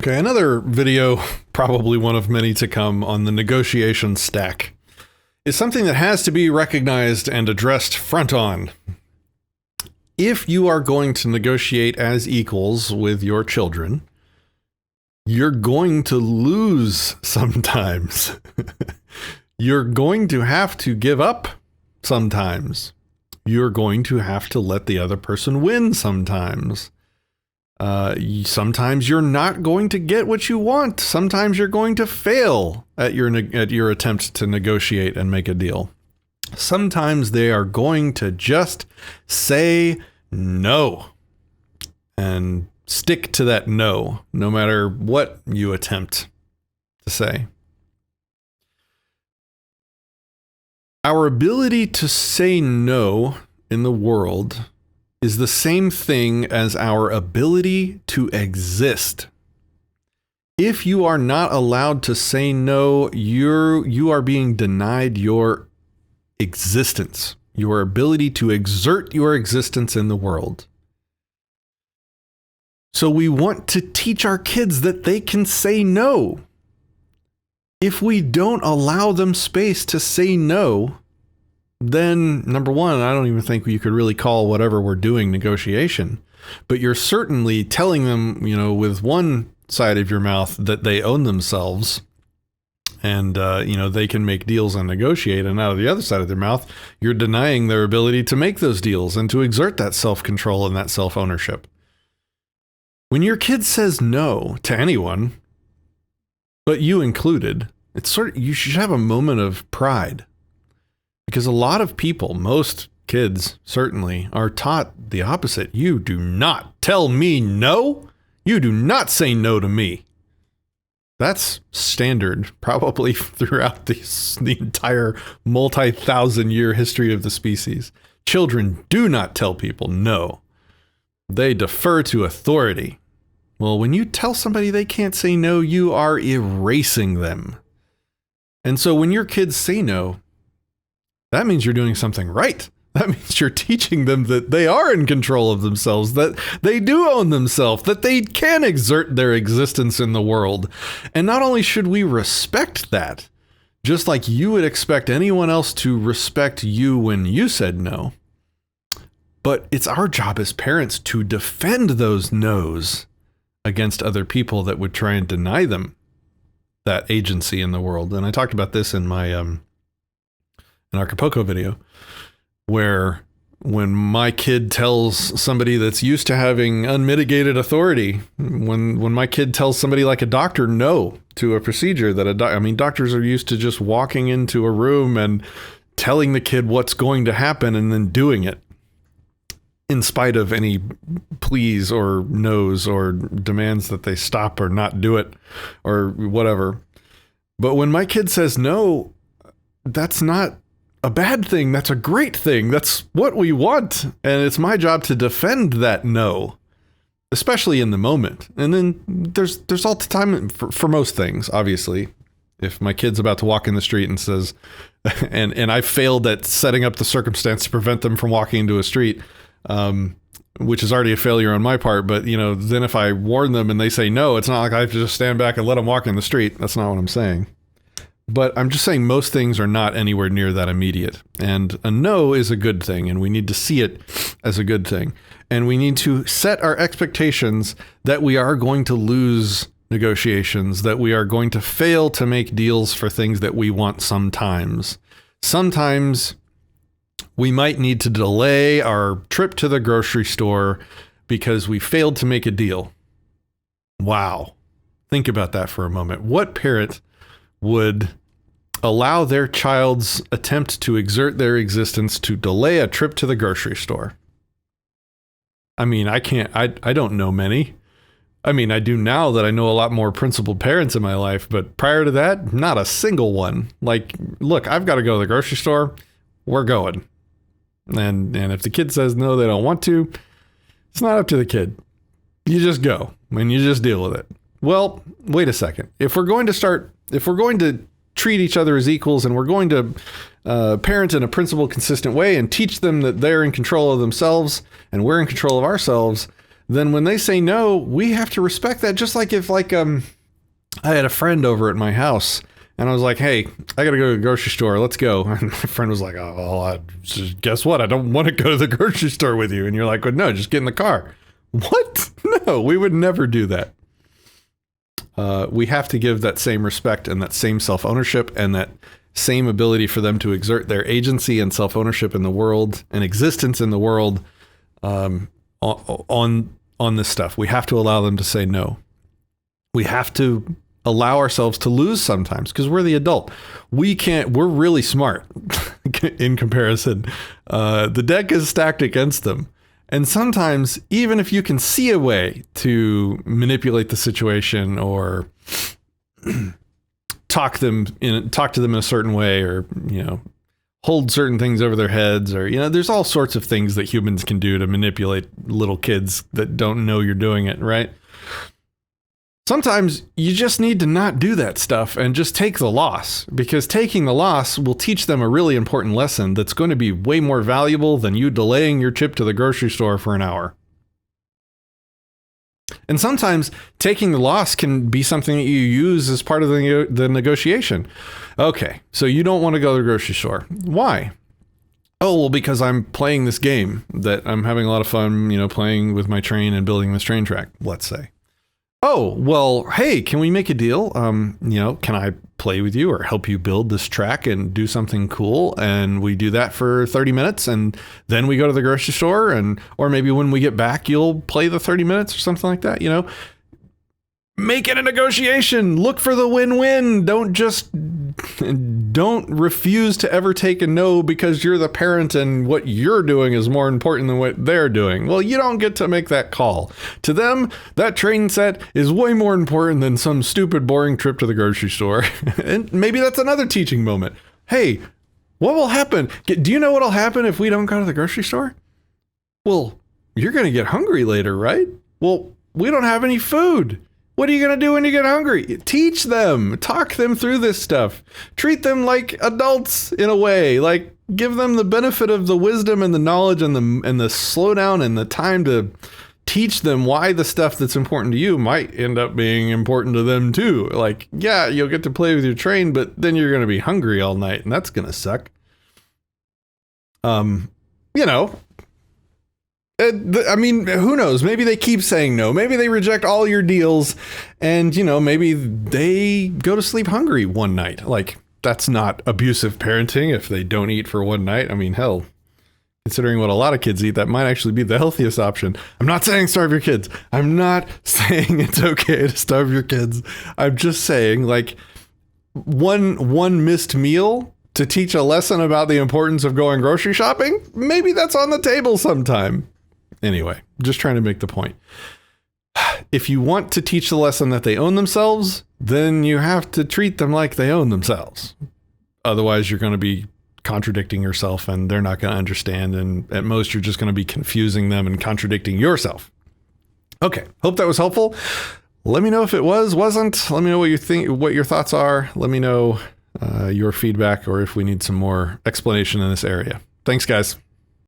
Okay, another video, probably one of many to come, on the negotiation stack is something that has to be recognized and addressed front on. If you are going to negotiate as equals with your children, you're going to lose sometimes. You're going to have to give up sometimes. You're going to have to let the other person win sometimes. Sometimes you're not going to get what you want. Sometimes you're going to fail at your attempt to negotiate and make a deal. Sometimes they are going to just say no and stick to that no matter what you attempt to say. Our ability to say no in the world is the same thing as our ability to exist. If you are not allowed to say no, you are being denied your existence, your ability to exert your existence in the world. So we want to teach our kids that they can say no. If we don't allow them space to say no, then number one, I don't even think you could really call whatever we're doing negotiation, but you're certainly telling them, with one side of your mouth that they own themselves and, they can make deals and negotiate. And out of the other side of their mouth, you're denying their ability to make those deals and to exert that self-control and that self-ownership. When your kid says no to anyone, but you included, you should have a moment of pride. Because a lot of people, most kids certainly, are taught the opposite. You do not tell me no. You do not say no to me. That's standard, probably throughout the entire multi-thousand-year history of the species. Children do not tell people no. They defer to authority. Well, when you tell somebody they can't say no, you are erasing them. And so when your kids say no, that means you're doing something right. That means you're teaching them that they are in control of themselves, that they do own themselves, that they can exert their existence in the world. And not only should we respect that, just like you would expect anyone else to respect you when you said no, but it's our job as parents to defend those no's against other people that would try and deny them that agency in the world. And I talked about this in my an Acapulco video, where when my kid tells somebody that's used to having unmitigated authority, when my kid tells somebody like a doctor no to a procedure that doctors are used to just walking into a room and telling the kid what's going to happen and then doing it in spite of any pleas or no's or demands that they stop or not do it or whatever. But when my kid says no, that's not a bad thing. That's a great thing. That's what we want. And it's my job to defend that no, especially in the moment. And then there's all the time for most things, obviously. If my kid's about to walk in the street and says, and I failed at setting up the circumstance to prevent them from walking into a street, which is already a failure on my part. But, then if I warn them and they say no, it's not like I have to just stand back and let them walk in the street. That's not what I'm saying. But I'm just saying most things are not anywhere near that immediate. And a no is a good thing, and we need to see it as a good thing. And we need to set our expectations that we are going to lose negotiations, that we are going to fail to make deals for things that we want sometimes. Sometimes we might need to delay our trip to the grocery store because we failed to make a deal. Wow. Think about that for a moment. What parent would allow their child's attempt to exert their existence to delay a trip to the grocery store? I mean, I don't know many. I mean, I do now that I know a lot more principled parents in my life, but prior to that, not a single one. Like, look, I've got to go to the grocery store. We're going. And if the kid says no, they don't want to, it's not up to the kid. You just go and you just deal with it. Well, wait a second. If we're going to treat each other as equals and we're going to parent in a principled, consistent way and teach them that they're in control of themselves and we're in control of ourselves, then when they say no, we have to respect that. Just like if I had a friend over at my house and I was like, hey, I got to go to the grocery store. Let's go. And my friend was like, oh, well, guess what? I don't want to go to the grocery store with you. And you're like, well, no, just get in the car. What? No, we would never do that. We have to give that same respect and that same self-ownership and that same ability for them to exert their agency and self-ownership in the world and existence in the world on this stuff. We have to allow them to say no. We have to allow ourselves to lose sometimes because we're the adult. We're really smart in comparison. The deck is stacked against them. And sometimes, even if you can see a way to manipulate the situation or talk to them in a certain way, or, hold certain things over their heads, or, there's all sorts of things that humans can do to manipulate little kids that don't know you're doing it, right? Sometimes you just need to not do that stuff and just take the loss, because taking the loss will teach them a really important lesson that's going to be way more valuable than you delaying your trip to the grocery store for an hour. And sometimes taking the loss can be something that you use as part of the negotiation. Okay, so you don't want to go to the grocery store. Why? Oh, well, because I'm playing this game that I'm having a lot of fun, playing with my train and building this train track, let's say. Oh, well, hey, can we make a deal? Can I play with you or help you build this track and do something cool? And we do that for 30 minutes and then we go to the grocery store, or maybe when we get back, you'll play the 30 minutes or something like that, Make it a negotiation. Look for the win-win. Don't refuse to ever take a no because you're the parent and what you're doing is more important than what they're doing. Well, you don't get to make that call. To them, that train set is way more important than some stupid, boring trip to the grocery store. And maybe that's another teaching moment. Hey, what will happen? Do you know what'll happen if we don't go to the grocery store? Well, you're going to get hungry later, right? Well, we don't have any food. What are you going to do when you get hungry? Teach them, talk them through this stuff, treat them like adults in a way, like give them the benefit of the wisdom and the knowledge and the slowdown and the time to teach them why the stuff that's important to you might end up being important to them too. Like, yeah, you'll get to play with your train, but then you're going to be hungry all night and that's going to suck. Who knows? Maybe they keep saying no. Maybe they reject all your deals and, maybe they go to sleep hungry one night. Like, that's not abusive parenting if they don't eat for one night. I mean, hell, considering what a lot of kids eat, that might actually be the healthiest option. I'm not saying starve your kids. I'm not saying it's okay to starve your kids. I'm just saying, like, one missed meal to teach a lesson about the importance of going grocery shopping, maybe that's on the table sometime. Anyway, just trying to make the point. If you want to teach the lesson that they own themselves, then you have to treat them like they own themselves. Otherwise, you're going to be contradicting yourself and they're not going to understand. And at most, you're just going to be confusing them and contradicting yourself. Okay, hope that was helpful. Let me know if it wasn't. Let me know what you think, what your thoughts are. Let me know your feedback or if we need some more explanation in this area. Thanks, guys.